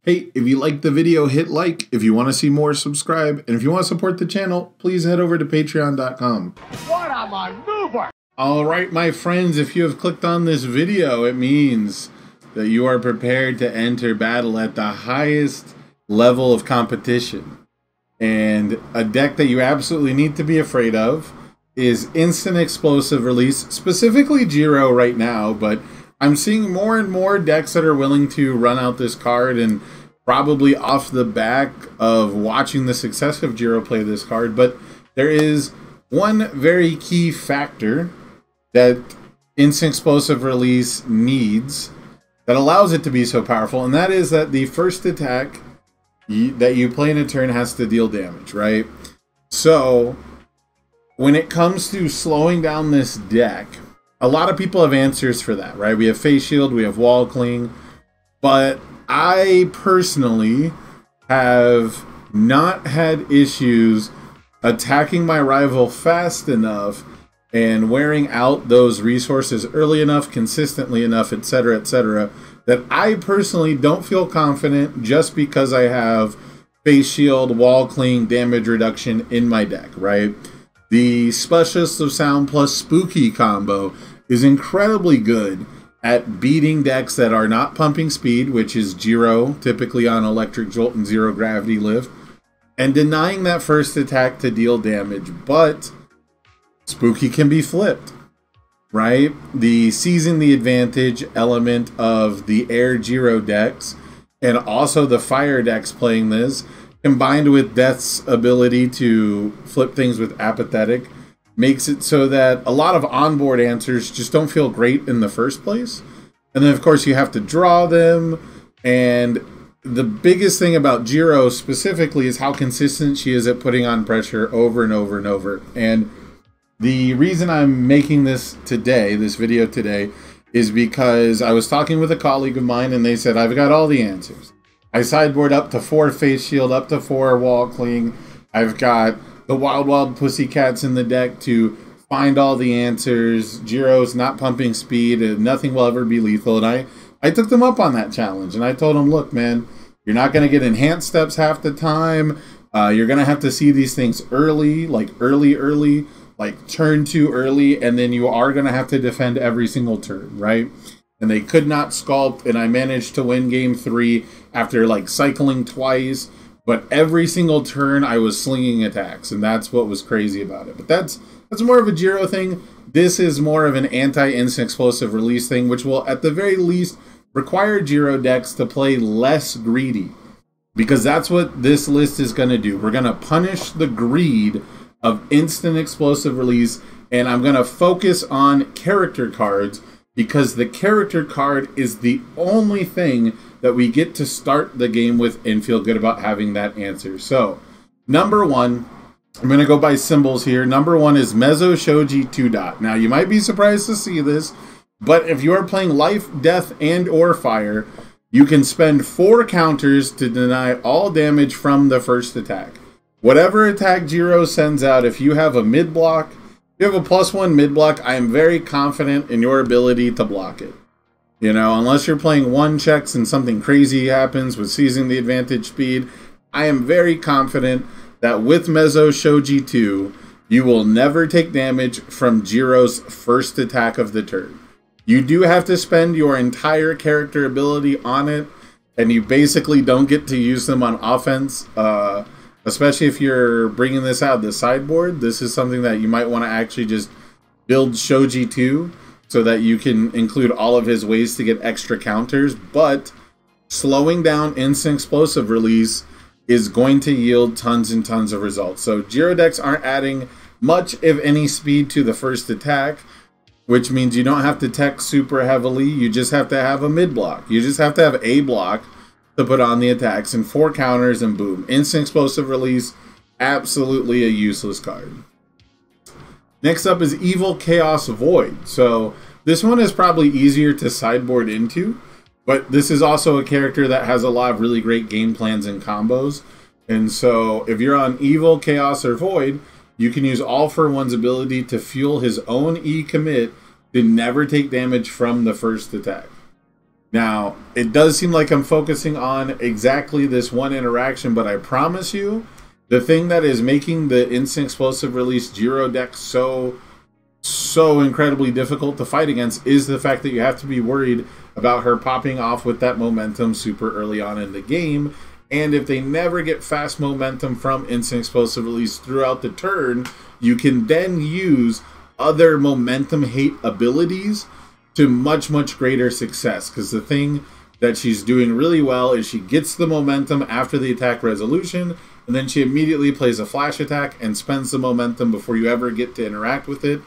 Hey, if you liked the video, hit like. If you want to see more, subscribe. And if you want to support the channel, please head over to patreon.com. What a maneuver! All right, my friends, if you have clicked on this video, it means that you are prepared to enter battle at the highest level of competition. And a deck that you absolutely need to be afraid of is Instant Explosive Release, specifically Jiro right now, but I'm seeing more and more decks that are willing to run out this card, and probably off the back of watching the success of Jiro play this card. But there is one very key factor that Instant Explosive Release needs that allows it to be so powerful, and that is that the first attack that you play in a turn has to deal damage, right? So when it comes to slowing down this deck, a lot of people have answers for that, right? We have Face Shield, we have Wall Cling, but I personally have not had issues attacking my rival fast enough and wearing out those resources early enough, consistently enough, etc., that I personally don't feel confident just because I have Face Shield, Wall Cling, damage reduction in my deck, right? The Specialist of Sound plus Spooky combo is incredibly good at beating decks that are not pumping speed, which is Jiro, typically on Electric Jolt and Zero Gravity Lift, and denying that first attack to deal damage. But Spooky can be flipped, right? The Seizing the Advantage element of the Air Jiro decks, and also the Fire decks playing this, combined with Death's ability to flip things with Apathetic, makes it so that a lot of onboard answers just don't feel great in the first place. And then, of course, you have to draw them. And the biggest thing about Jiro specifically is how consistent she is at putting on pressure over and over and over. And the reason I'm making this today, this video today, is because I was talking with a colleague of mine and they said, I've got all the answers. I sideboard up to 4 Face Shield, up to 4 Wall Cling. I've got the Wild Pussycats in the deck to find all the answers. Jiro's not pumping speed, and nothing will ever be lethal. And I took them up on that challenge, and I told them, look, man, you're not going to get enhanced steps half the time. You're going to have to see these things early, like early, like turn 2 early, and then you are going to have to defend every single turn, right? And they could not sculpt, and I managed to win game 3 after like cycling twice. But every single turn I was slinging attacks, and that's what was crazy about it. But that's more of a Jiro thing. This is more of an anti-Instant Explosive Release thing, which will at the very least require Jiro decks to play less greedy. Because that's what this list is going to do. We're going to punish the greed of Instant Explosive Release, and I'm going to focus on character cards, because the character card is the only thing that we get to start the game with and feel good about having that answer. So, number 1, I'm going to go by symbols here. Number 1 is Mezzo Shoji 2 Dot. Now, you might be surprised to see this, but if you are playing Life, Death, and or Fire, you can spend 4 counters to deny all damage from the first attack. Whatever attack Jiro sends out, if you have a mid block, if you have a +1 mid block, I am very confident in your ability to block it. You know, unless you're playing 1 checks and something crazy happens with Seizing the Advantage speed, I am very confident that with Mezzo Shoji 2, you will never take damage from Jiro's first attack of the turn. You do have to spend your entire character ability on it, and you basically don't get to use them on offense, especially if you're bringing this out of the sideboard. This is something that you might want to actually just build Shoji 2 so that you can include all of his ways to get extra counters. But slowing down Instant Explosive Release is going to yield tons and tons of results. So Jiro decks aren't adding much, if any, speed to the first attack, which means you don't have to tech super heavily. You just have to have a mid block. You just have to have a block to put on the attacks, and 4 counters, and boom. Instant Explosive Release, absolutely a useless card. Next up is Evil Chaos Void. So this one is probably easier to sideboard into, but this is also a character that has a lot of really great game plans and combos. And so if you're on Evil, Chaos, or Void, you can use All for One's ability to fuel his own E commit to never take damage from the first attack. Now, it does seem like I'm focusing on exactly this one interaction, but I promise you, the thing that is making the instant explosive release Jiro deck so incredibly difficult to fight against is the fact that you have to be worried about her popping off with that momentum super early on in the game. And if they never get fast momentum from instant explosive release throughout the turn, you can then use other momentum hate abilities to much greater success, because the thing that she's doing really well is she gets the momentum after the attack resolution, and then she immediately plays a flash attack and spends the momentum before you ever get to interact with it,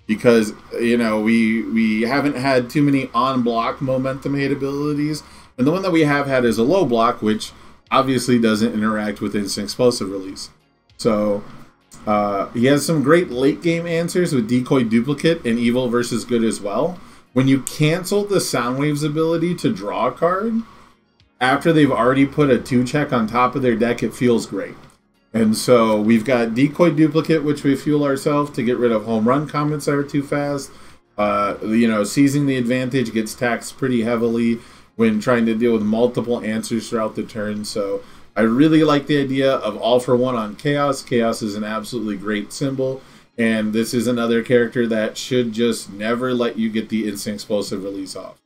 because, you know, we haven't had too many on block momentum hate abilities, and the one that we have had is a low block, which obviously doesn't interact with instant explosive release. So he has some great late game answers with Decoy Duplicate and Evil versus Good as well. When you cancel the Soundwaves ability to draw a card, after they've already put a 2-check on top of their deck, it feels great. And so we've got Decoy Duplicate, which we fuel ourselves to get rid of home run comments that are too fast. You know, Seizing the Advantage gets taxed pretty heavily when trying to deal with multiple answers throughout the turn. So I really like the idea of All for One on Chaos. Chaos is an absolutely great symbol. And this is another character that should just never let you get the instant explosive release off.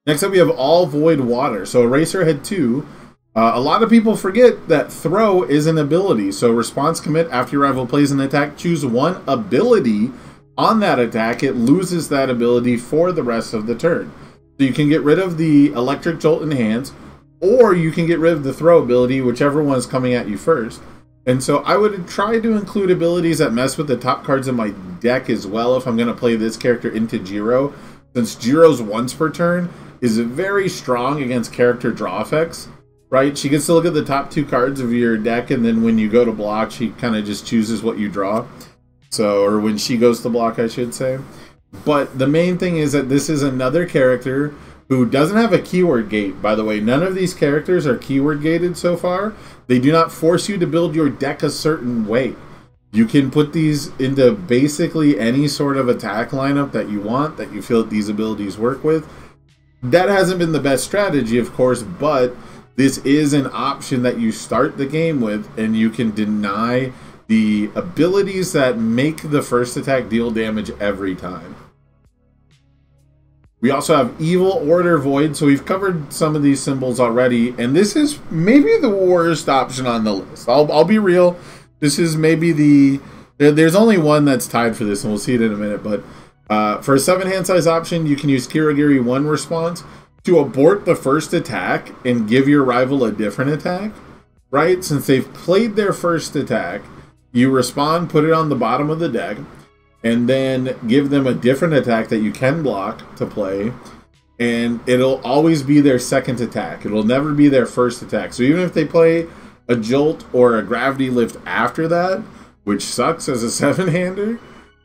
Next up, we have All Void Water. So Eraserhead 2. A lot of people forget that Throw is an ability. So response commit after your rival plays an attack, choose one ability on that attack. It loses that ability for the rest of the turn. So you can get rid of the Electric Jolt Enhance, or you can get rid of the Throw ability, whichever one is coming at you first. And so I would try to include abilities that mess with the top cards in my deck as well if I'm going to play this character into Jiro, since Jiro's once per turn is very strong against character draw effects, right? She gets to look at the top 2 cards of your deck, and then when you go to block, she kind of just chooses what you draw. So, or when she goes to block, I should say. But the main thing is that this is another character who doesn't have a keyword gate. By the way, none of these characters are keyword gated so far. They do not force you to build your deck a certain way. You can put these into basically any sort of attack lineup that you want, that you feel that these abilities work with. That hasn't been the best strategy, of course, but this is an option that you start the game with, and you can deny the abilities that make the first attack deal damage every time. We also have Evil Order Void, so we've covered some of these symbols already, and this is maybe the worst option on the list. I'll be real, this is maybe there's only one that's tied for this, and we'll see it in a minute, but for a 7-hand size option, you can use Kirigiri 1 response to abort the first attack and give your rival a different attack, right? Since they've played their first attack, you respond, put it on the bottom of the deck, and then give them a different attack that you can block to play, and it'll always be their second attack. It'll never be their first attack. So even if they play a Jolt or a Gravity Lift after that, which sucks as a 7-hander,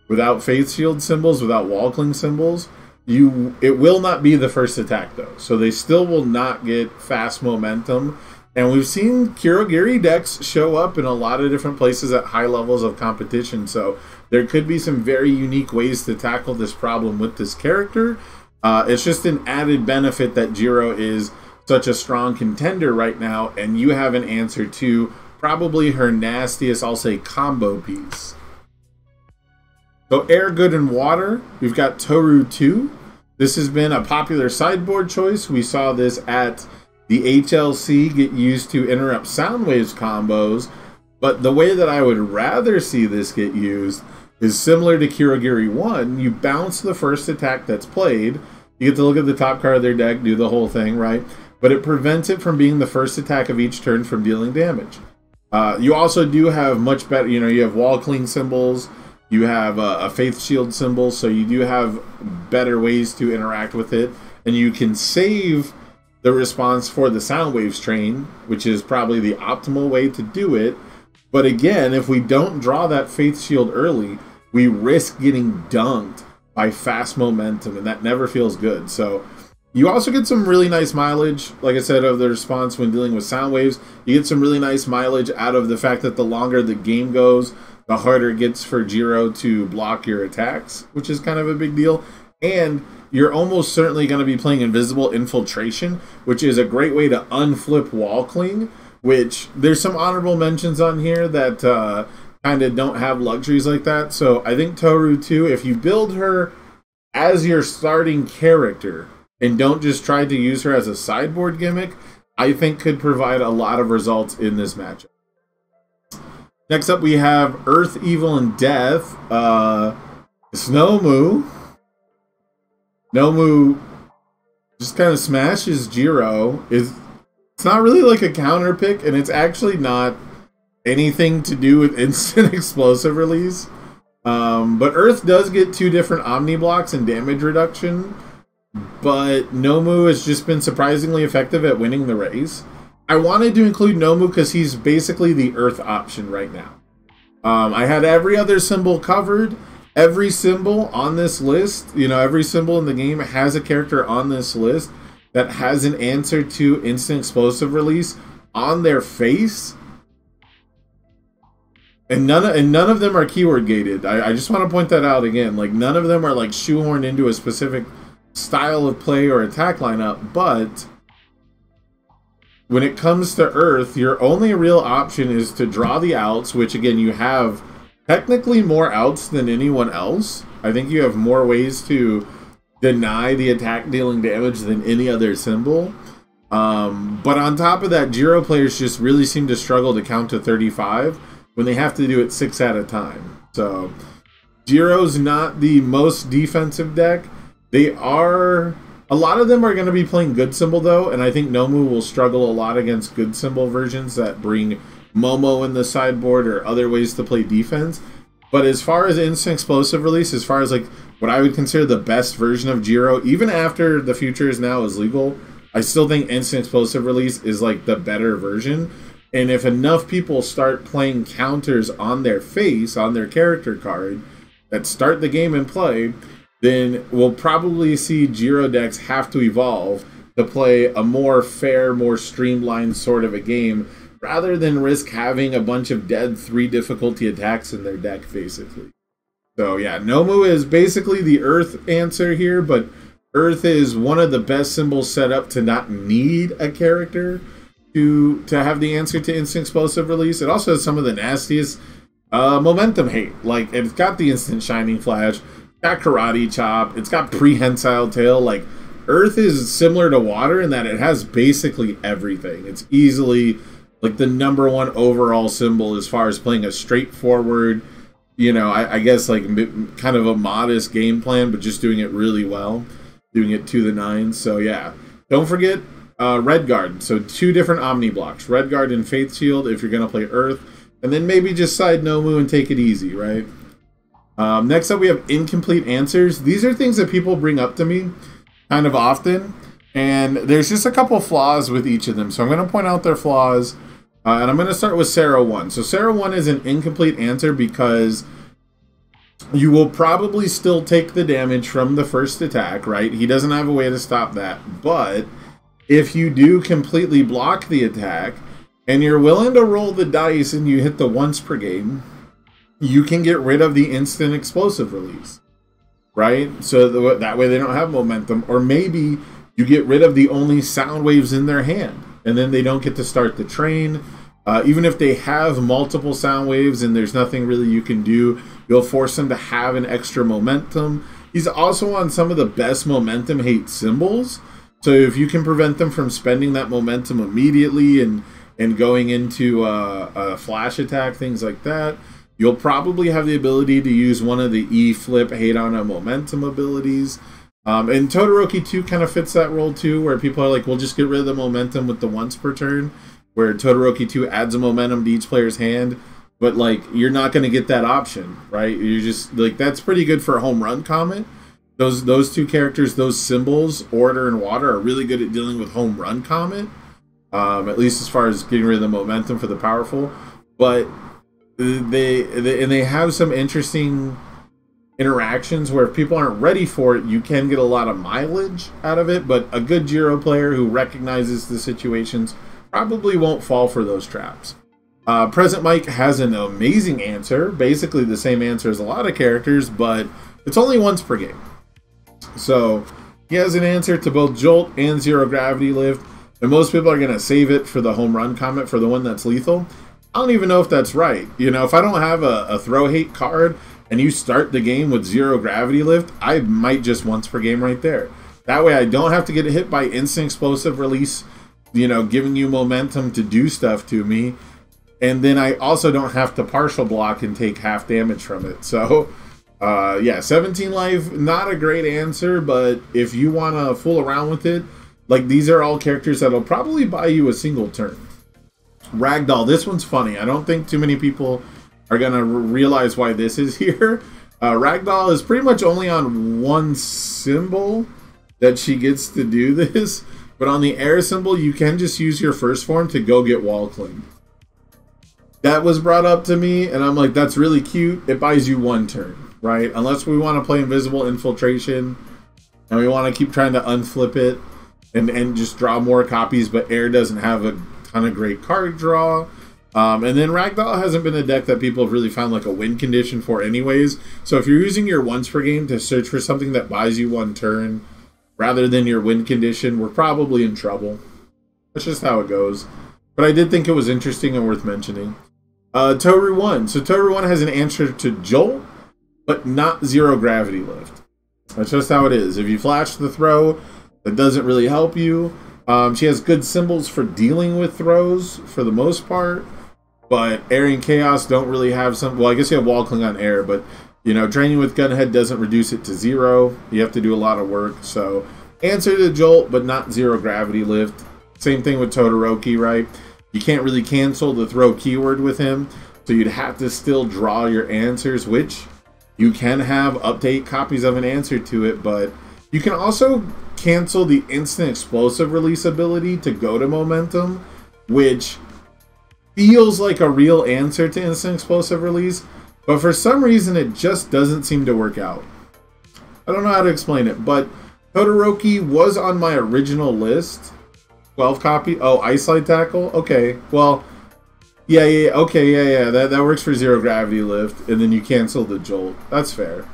without Faith Shield symbols, without Wall Cling symbols, it will not be the first attack though. So they still will not get fast momentum. And we've seen Kirigiri decks show up in a lot of different places at high levels of competition. So there could be some very unique ways to tackle this problem with this character. It's just an added benefit that Jiro is such a strong contender right now, and you have an answer to probably her nastiest, I'll say, combo piece. So Air, Good, and Water, we've got Toru 2. This has been a popular sideboard choice. We saw this at the HLC get used to interrupt Soundwaves combos, but the way that I would rather see this get used is similar to Kirigiri 1. You bounce the first attack that's played, you get to look at the top card of their deck, do the whole thing, right? But it prevents it from being the first attack of each turn from dealing damage. You also do have much better, you have Wall Cling symbols, you have a Faith Shield symbol, so you do have better ways to interact with it, and you can save the response for the Soundwaves train, which is probably the optimal way to do it. But again, if we don't draw that Faith Shield early, we risk getting dunked by fast momentum, and that never feels good. So you also get some really nice mileage, like I said, of the response when dealing with Soundwaves. You get some really nice mileage out of the fact that the longer the game goes, the harder it gets for Jiro to block your attacks, which is kind of a big deal. And you're almost certainly going to be playing Invisible Infiltration, which is a great way to unflip wall cling, which there's some honorable mentions on here that kind of don't have luxuries like that. So I think Toru too, if you build her as your starting character and don't just try to use her as a sideboard gimmick, I think could provide a lot of results in this matchup. Next up we have Earth, Evil, and Death. It's Nomu. Nomu just kind of smashes Jiro. It's not really like a counter pick, and it's actually not anything to do with instant explosive release. But Earth does get 2 different Omni blocks and damage reduction, but Nomu has just been surprisingly effective at winning the race. I wanted to include Nomu because he's basically the Earth option right now. I had every other symbol covered. Every symbol on this list, you know, every symbol in the game has a character on this list that has an answer to instant explosive release on their face. And none of them are keyword gated. I just want to point that out again. Like, none of them are like shoehorned into a specific style of play or attack lineup, but when it comes to Earth, your only real option is to draw the outs, which again, you have technically more outs than anyone else. I think you have more ways to deny the attack dealing damage than any other symbol. But on top of that, Jiro players just really seem to struggle to count to 35 when they have to do it 6 at a time. So Jiro's not the most defensive deck. They are... A lot of them are going to be playing good symbol though, and I think Nomu will struggle a lot against good symbol versions that bring Momo in the sideboard or other ways to play defense. But as far as instant explosive release, as far as like what I would consider the best version of Jiro, even after the Future is Now is legal, I still think instant explosive release is like the better version. And if enough people start playing counters on their face, on their character card, that start the game and play, then we'll probably see Jiro decks have to evolve to play a more fair, more streamlined sort of a game, rather than risk having a bunch of dead 3 difficulty attacks in their deck, basically. So yeah, Nomu is basically the Earth answer here, but Earth is one of the best symbols set up to not need a character to have the answer to instant explosive release. It also has some of the nastiest momentum hate. Like, it's got the instant Shining Flash, it's got Karate Chop, it's got Prehensile Tail. Like, Earth is similar to water in that it has basically everything. It's easily like the #1 overall symbol as far as playing a straightforward, you know, I guess like kind of a modest game plan, but just doing it really well, doing it to the 9. So yeah, don't forget Red Guard. So 2 different Omni blocks, Red Guard and Faith Shield if you're going to play Earth, and then maybe just side Nomu and take it easy, right? Next up we have Incomplete Answers. These are things that people bring up to me kind of often, and there's just a couple flaws with each of them. So I'm going to point out their flaws. And I'm going to start with Sarah 1. So Sarah 1 is an incomplete answer because you will probably still take the damage from the first attack, right? He doesn't have a way to stop that. But if you do completely block the attack and you're willing to roll the dice and you hit the once per game, you can get rid of the instant explosive release, right? So that way they don't have momentum. Or maybe you get rid of the only sound waves in their hand, and then they don't get to start the train. Even if they have multiple sound waves and there's nothing really you can do, you'll force them to have an extra momentum. He's also on some of the best momentum hate symbols. So if you can prevent them from spending that momentum immediately and going into a flash attack, things like that, you'll probably have the ability to use one of the E-flip hate on a momentum abilities. And Todoroki 2 kind of fits that role too, where people are like, we'll just get rid of the momentum with the once per turn, where Todoroki 2 adds a momentum to each player's hand, but like, you're not going to get that option, right? You're just like, that's pretty good for a home run comment. Those 2 characters, those symbols, Order and Water, are really good at dealing with home run comment, at least as far as getting rid of the momentum for the powerful. But they have some interesting interactions where if people aren't ready for it, you can get a lot of mileage out of it, but a good Jiro player who recognizes the situations probably won't fall for those traps. Present Mike has an amazing answer, basically the same answer as a lot of characters, but it's only once per game. So he has an answer to both Jolt and Zero Gravity Lift, and most people are going to save it for the home run comment for the one that's lethal. I don't even know if that's right. You know, if I don't have a throw hate card and you start the game with Zero Gravity Lift, I might just once per game right there. That way I don't have to get hit by instant explosive release, you know, giving you momentum to do stuff to me. And then I also don't have to partial block and take half damage from it. So, yeah, 17 life, not a great answer, but if you want to fool around with it, like, these are all characters that'll probably buy you a single turn. Ragdoll, this one's funny. I don't think too many people are going to realize why this is here. Ragdoll is pretty much only on one symbol that she gets to do this, but on the air symbol, you can just use your first form to go get wall cling. That was brought up to me, and I'm like, that's really cute. It buys you one turn, right? Unless we want to play Invisible Infiltration, and we want to keep trying to unflip it and just draw more copies, but air doesn't have a ton of great card draw. And then Ragdoll hasn't been a deck that people have really found like a win condition for anyways. So if you're using your once per game to search for something that buys you one turn rather than your win condition, we're probably in trouble. That's just how it goes. But I did think it was interesting and worth mentioning. Toru 1. So Toru 1 has an answer to Jolt, but not Zero Gravity Lift. That's just how it is. If you flash the throw, that doesn't really help you. She has good symbols for dealing with throws for the most part, but air and chaos don't really have some. Well, I guess you have wall cling on air, but you know, training with Gunhead doesn't reduce it to 0. You have to do a lot of work. So answer to Jolt, but not Zero Gravity Lift. Same thing with Todoroki, right? You can't really cancel the throw keyword with him, so you'd have to still draw your answers, which you can have update copies of an answer to it, but you can also cancel the instant explosive release ability to go to momentum, which feels like a real answer to instant explosive release, but for some reason it just doesn't seem to work out. I don't know how to explain it, but Todoroki was on my original list. 12 copy. Oh, Ice Slide Tackle. Okay, well, yeah. That works for Zero Gravity Lift, and then you cancel the Jolt. That's fair.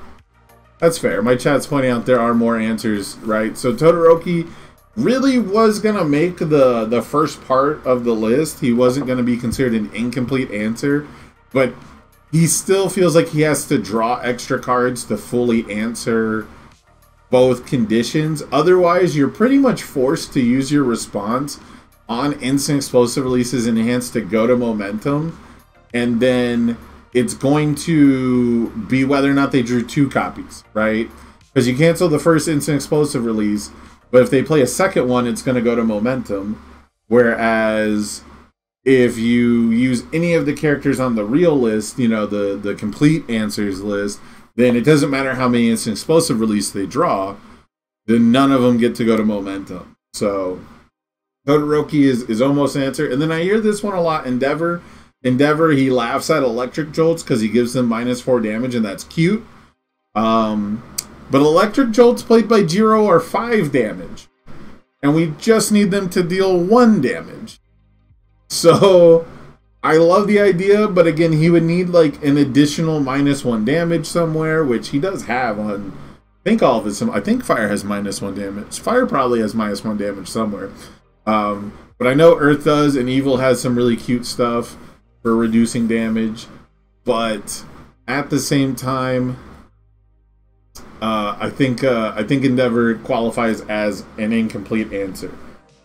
That's fair. My chat's pointing out there are more answers, right? So Todoroki really was gonna make the first part of the list. He wasn't gonna be considered an incomplete answer, but he still feels like he has to draw extra cards to fully answer both conditions. Otherwise, you're pretty much forced to use your response on instant explosive releases enhanced to go to momentum, and then it's going to be whether or not they drew 2 copies, right? Because you cancel the first instant explosive release, but if they play a second one, it's going to go to momentum. Whereas if you use any of the characters on the real list, you know, the complete answers list, then it doesn't matter how many instant explosive release they draw, then none of them get to go to momentum. So Todoroki is almost an answer. And then I hear this one a lot, Endeavor. Endeavor, he laughs at electric jolts because he gives them -4 damage, and that's cute. But electric jolts played by Jiro are 5 damage, and we just need them to deal 1 damage. So I love the idea, but again, he would need like an additional -1 damage somewhere, which he does have on, I think all of his. I think Fire has -1 damage. Fire probably has -1 damage somewhere. But I know Earth does, and Evil has some really cute stuff for reducing damage. But at the same time, I think Endeavor qualifies as an incomplete answer.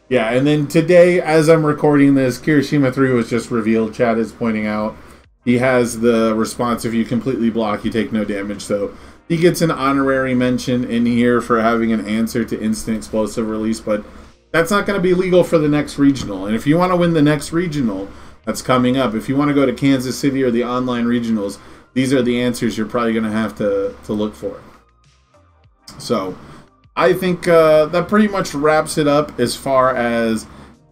Yeah, and then today, as I'm recording this, Kirishima 3 was just revealed. Chad is pointing out he has the response: if you completely block, you take no damage. So he gets an honorary mention in here for having an answer to instant explosive release, but that's not going to be legal for the next regional. And if you want to win the next regional that's coming up, if you want to go to Kansas City or the online regionals, these are the answers you're probably going to have to look for. So I think that pretty much wraps it up as far as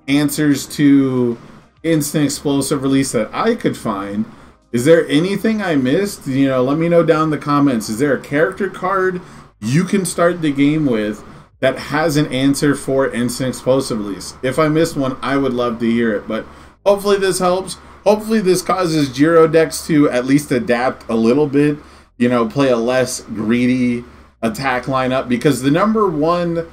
answers to instant explosive release that I could find. Is there anything I missed? You know, let me know down in the comments. Is there a character card you can start the game with that has an answer for instant explosive release? If I missed one, I would love to hear it. But hopefully this helps. Hopefully this causes Jiro decks to at least adapt a little bit. You know, play a less greedy attack lineup, because the number one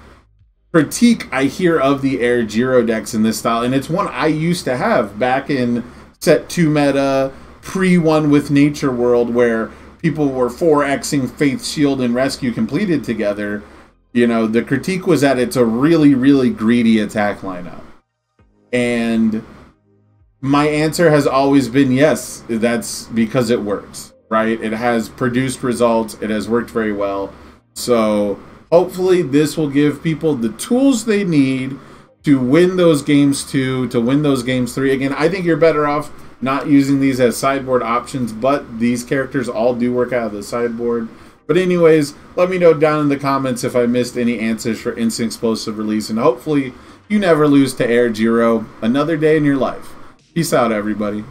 critique I hear of the Air Jiro decks in this style, and it's one I used to have back in set 2 meta, pre-1 with Nature World, where people were 4Xing Faith Shield and Rescue completed together. You know, the critique was that it's a really, really greedy attack lineup. And my answer has always been yes, that's because it works, right? It has produced results. It has worked very well. So hopefully this will give people the tools they need to win those games 2, to win those games 3. Again, I think you're better off not using these as sideboard options, but these characters all do work out of the sideboard. But anyways, let me know down in the comments if I missed any answers for Instant Explosive Release, and hopefully you never lose to Air Jiro another day in your life. Peace out, everybody.